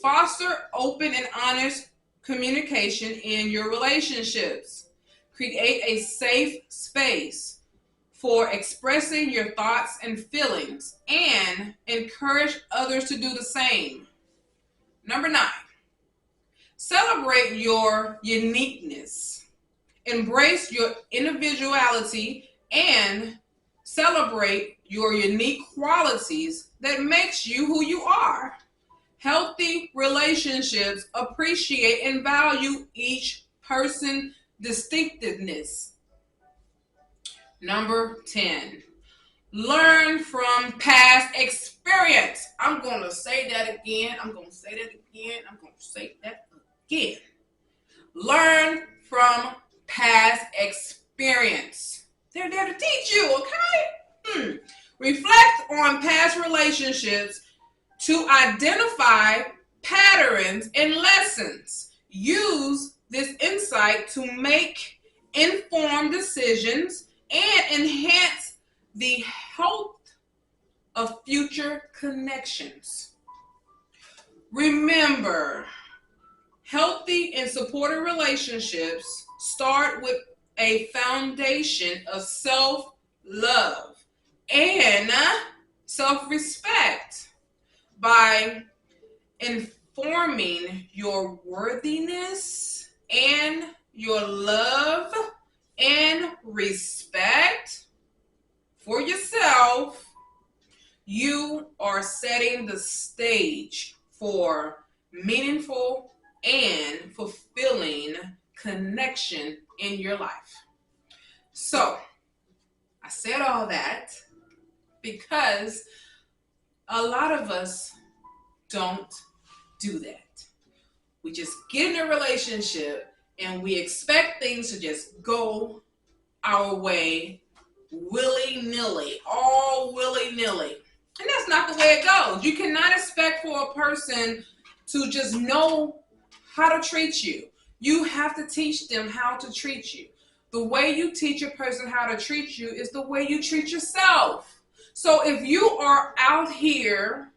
Foster open and honest communication in your relationships. Create a safe space for expressing your thoughts and feelings and encourage others to do the same. Number 9, celebrate your uniqueness. Embrace your individuality and celebrate your unique qualities that makes you who you are. Healthy relationships appreciate and value each person's distinctiveness. Number 10, learn from past experience. I'm going to say that again. I'm going to say that again. I'm going to say that again. Learn from past experience. They're there to teach you, okay? Reflect on past relationships to identify patterns and lessons. Use this insight to make informed decisions and enhance the health of future connections. Remember, healthy and supportive relationships start with a foundation of self-love and self-respect. By informing your worthiness and your love and respect for yourself, you are setting the stage for meaningful and fulfilling connection in your life. So, I said all that because a lot of us don't do that. We just get in a relationship and we expect things to just go our way willy-nilly, all willy-nilly. And that's not the way it goes. You cannot expect for a person to just know how to treat you. You have to teach them how to treat you. The way you teach a person how to treat you is the way you treat yourself. So if you are out here,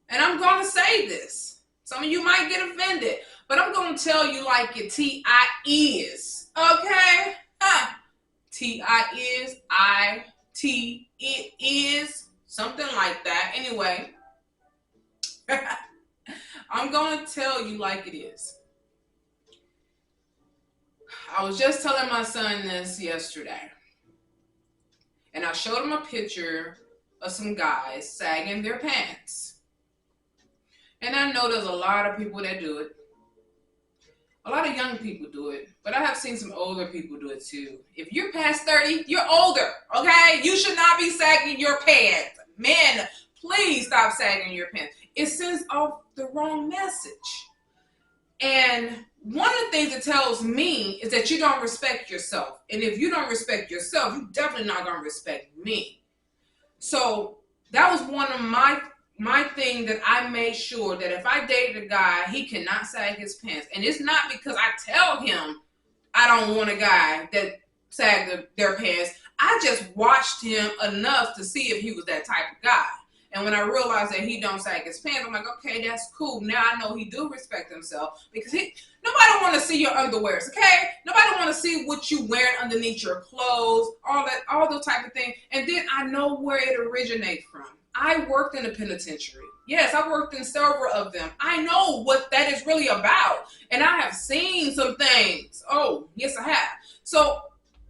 and I'm going to say this, some of you might get offended, but I'm going to tell you like it T.I. is, okay? T.I. is, I.T. it is, something like that. Anyway, I'm going to tell you like it is. I was just telling my son this yesterday. And I showed him a picture of some guys sagging their pants. And I know there's a lot of people that do it. A lot of young people do it. But I have seen some older people do it too. If you're past 30, you're older, okay? You should not be sagging your pants. Men, please stop sagging your pants. It sends off the wrong message. And one of the things it tells me is that you don't respect yourself. And if you don't respect yourself, you're definitely not going to respect me. So that was one of my thing that I made sure that if I dated a guy, he cannot sag his pants. And it's not because I tell him I don't want a guy that sag their pants. I just watched him enough to see if he was that type of guy. And when I realized that he don't sag his pants, I'm like, okay, that's cool. Now I know he do respect himself because nobody want to see your underwears, okay? Nobody want to see what you wearing underneath your clothes, all those type of things. And then I know where it originates from. I worked in a penitentiary. Yes, I worked in several of them. I know what that is really about. And I have seen some things. Oh, yes, I have. So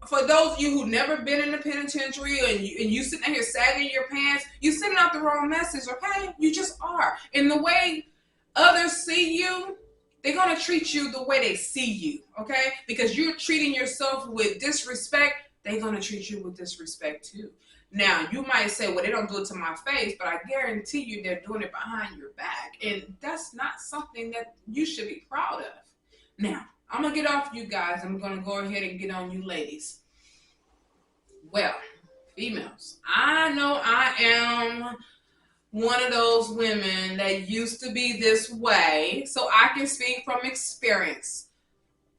for those of you who've never been in the penitentiary and you sitting here sagging your pants, you're sending out the wrong message, okay? You just are. And the way others see you, they're going to treat you the way they see you, okay? Because you're treating yourself with disrespect, they're going to treat you with disrespect too. Now, you might say, well, they don't do it to my face, but I guarantee you they're doing it behind your back. And that's not something that you should be proud of. Now, I'm going to get off you guys. I'm going to go ahead and get on you ladies. Well, females, I know I am one of those women that used to be this way, so I can speak from experience.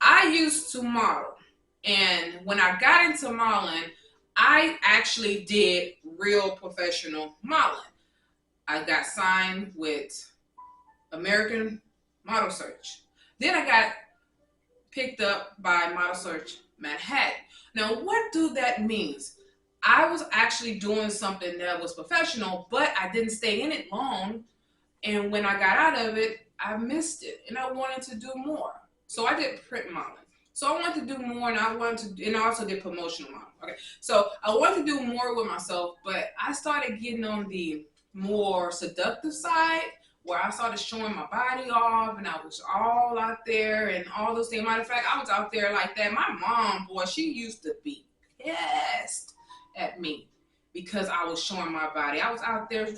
I used to model, and when I got into modeling, I actually did real professional modeling. I got signed with American Model Search. Then I got picked up by Model Search Manhattan. Now, what do that means? I was actually doing something that was professional, but I didn't stay in it long. And when I got out of it, I missed it and I wanted to do more. So I did print modeling. So I wanted to do more, and I also did promotional modeling. Okay. So I wanted to do more with myself, but I started getting on the more seductive side where I started showing my body off and I was all out there and all those things. Matter of fact, I was out there like that. My mom, boy, she used to be pissed at me because I was showing my body. I was out there.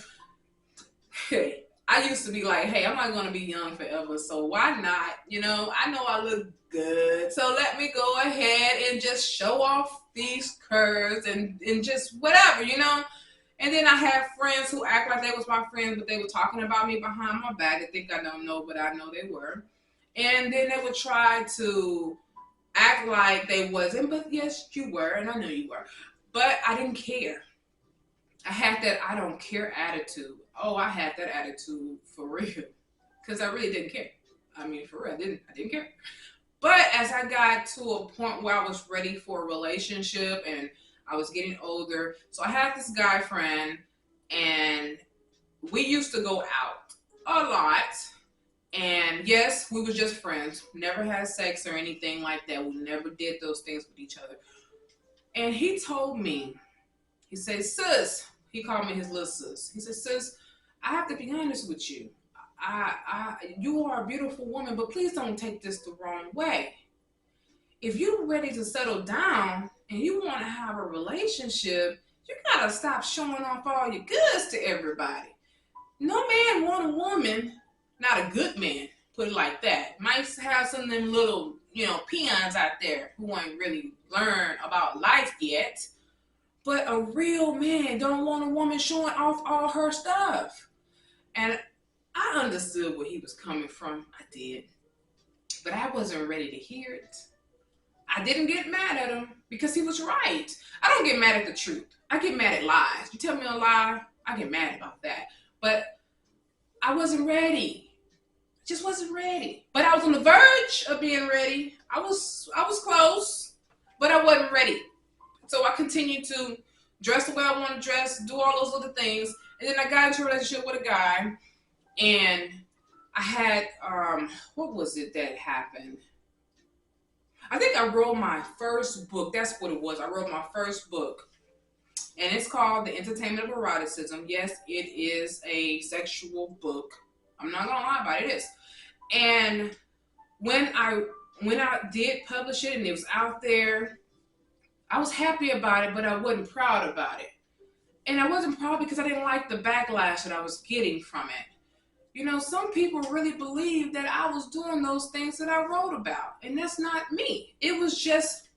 Hey, I used to be like, hey, I'm not going to be young forever, so why not? You know, I know I look good, so let me go ahead and just show off these curves and just whatever, you know? And then I have friends who act like they was my friends, but they were talking about me behind my back. They think I don't know, but I know they were. And then they would try to act like they wasn't, but yes, you were, and I know you were. But I didn't care. I had that I don't care attitude. Oh, I had that attitude for real. Because I really didn't care. I mean, for real, I didn't care. But as I got to a point where I was ready for a relationship and I was getting older, so I had this guy friend and we used to go out a lot. And yes, we were just friends. Never had sex or anything like that. We never did those things with each other. And he told me, he said, sis, he called me his little sis. He said, sis, I have to be honest with you. You are a beautiful woman, but please don't take this the wrong way. If you're ready to settle down and you want to have a relationship, you gotta stop showing off all your goods to everybody. No man want a woman, not a good man, put it like that. Might have some of them little, peons out there who ain't really learned about life yet. But a real man don't want a woman showing off all her stuff. And I understood where he was coming from. I did. But I wasn't ready to hear it. I didn't get mad at him because he was right. I don't get mad at the truth. I get mad at lies. You tell me a lie, I get mad about that. But I wasn't ready. I just wasn't ready. But I was on the verge of being ready. I was close, but I wasn't ready. So I continued to dress the way I want to dress, do all those other things. And then I got into a relationship with a guy, and I had, what was it that happened? I think I wrote my first book. That's what it was. I wrote my first book, and it's called The Entertainment of Eroticism. Yes, it is a sexual book. I'm not going to lie about it. It is. And when I did publish it and it was out there, I was happy about it, but I wasn't proud about it. And I wasn't proud because I didn't like the backlash that I was getting from it. Some people really believe that I was doing those things that I wrote about. And that's not me. It was just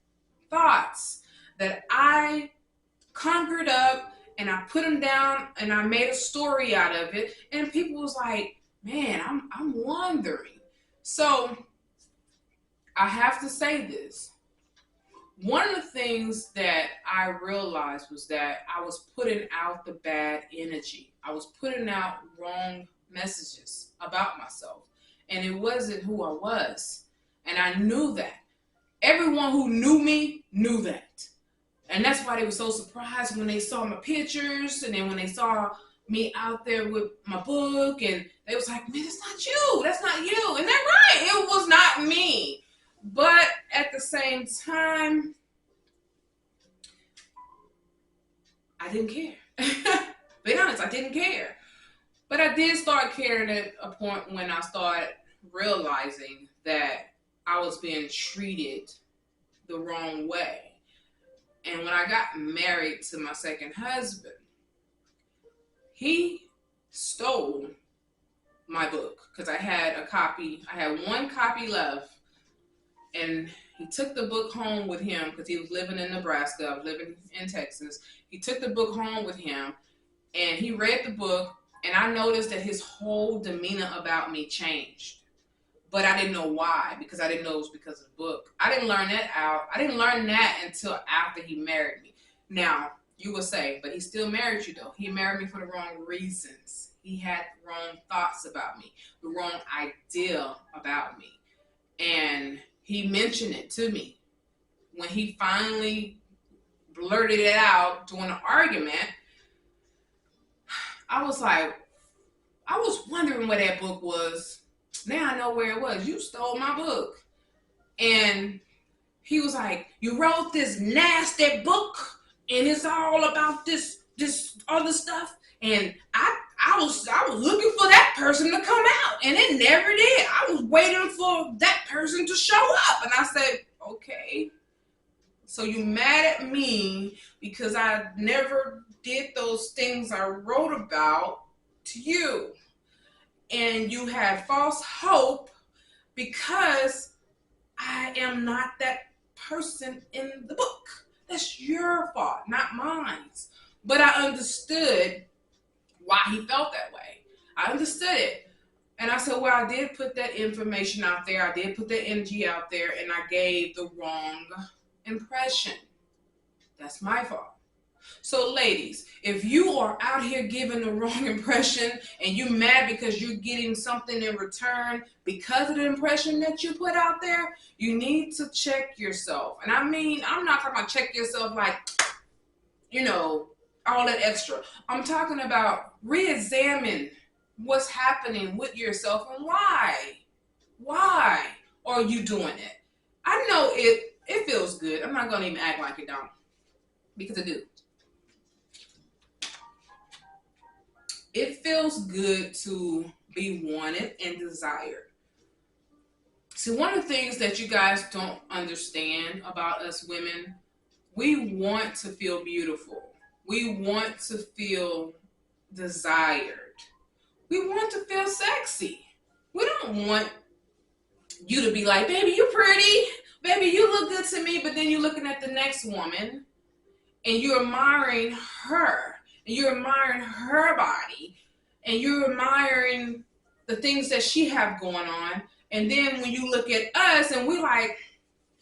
thoughts that I conjured up and I put them down and I made a story out of it. And people was like, man, I'm wondering. So I have to say this. One of the things that I realized was that I was putting out the bad energy. I was putting out wrong messages about myself. And it wasn't who I was. And I knew that. Everyone who knew me knew that. And that's why they were so surprised when they saw my pictures and then when they saw me out there with my book and they was like, man, that's not you. That's not you. And they're right. It was not me. But at the same time, I didn't care. Be honest, I didn't care. But I did start caring at a point when I started realizing that I was being treated the wrong way. And when I got married to my second husband, he stole my book because I had one copy left. And he took the book home with him because he was living in Nebraska. I was living in Texas. He took the book home with him and he read the book. And I noticed that his whole demeanor about me changed. But I didn't know why because I didn't know it was because of the book. I didn't learn that out. I didn't learn that until after he married me. Now, you will say, but he still married you though. He married me for the wrong reasons. He had the wrong thoughts about me, the wrong idea about me. And he mentioned it to me. When he finally blurted it out during an argument, I was wondering where that book was. Now I know where it was. You stole my book. And he was like, you wrote this nasty book and it's all about this other stuff. And I was looking for that person to come out, and it never did. I was waiting for that person to show up. And I said, okay, so you mad at me because I never did those things I wrote about to you. And you had false hope because I am not that person in the book. That's your fault, not mine. But I understood why he felt that way. I understood it. And I said, well, I did put that information out there. I did put that energy out there, and I gave the wrong impression. That's my fault. So ladies, if you are out here giving the wrong impression and you mad because you're getting something in return because of the impression that you put out there, you need to check yourself. And I mean, I'm not talking about check yourself like, all that extra. I'm talking about re-examine what's happening with yourself and why. Why are you doing it? I know it feels good. I'm not going to even act like it don't, because I do. It feels good to be wanted and desired. See, one of the things that you guys don't understand about us women, we want to feel beautiful. We want to feel desired. We want to feel sexy. We don't want you to be like, baby, you pretty. Baby, you look good to me. But then you're looking at the next woman and you're admiring her. And you're admiring her body, and you're admiring the things that she have going on. And then when you look at us and we're like,